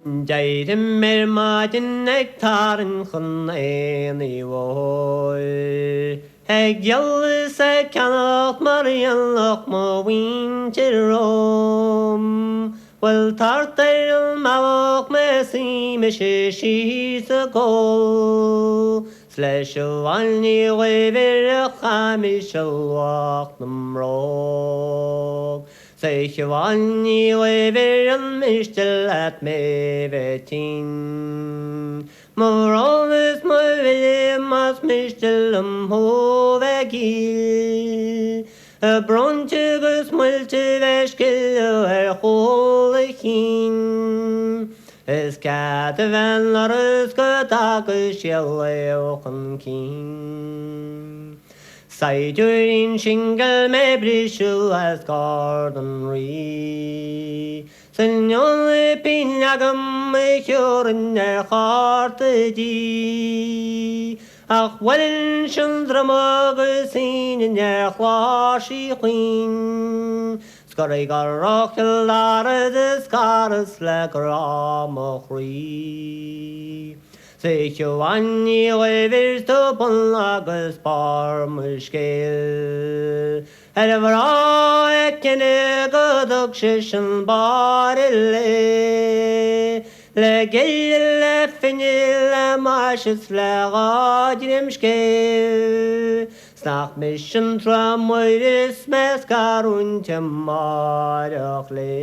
Jaidim mermadin nektarın khunayni voy. Heg yallı sekanat marianlok mo winterom. Well tartar malok mesi meshishi sakol. Slashwani wever khamishal waqt namrok. Seichwani wever mishtalat mevetin. Morovis movimas mishtalam hovagil. Brontigus multiveskil holichin. Skateven larusketakis jelleochen king. Seidurin shingle mebrishul as garden re. Senyon pinagam mechurin der harte di. Ach wellen shundramagasin in der chlashi queen. Skarrigar rocklar the scaras lagramakhri. Seichwani levers to ponlagas parmushkel. Elvra ekene godukshishan barile. Legel finil mashis lagadrimshkel. Snach mission tramoiris meskarun temarachle.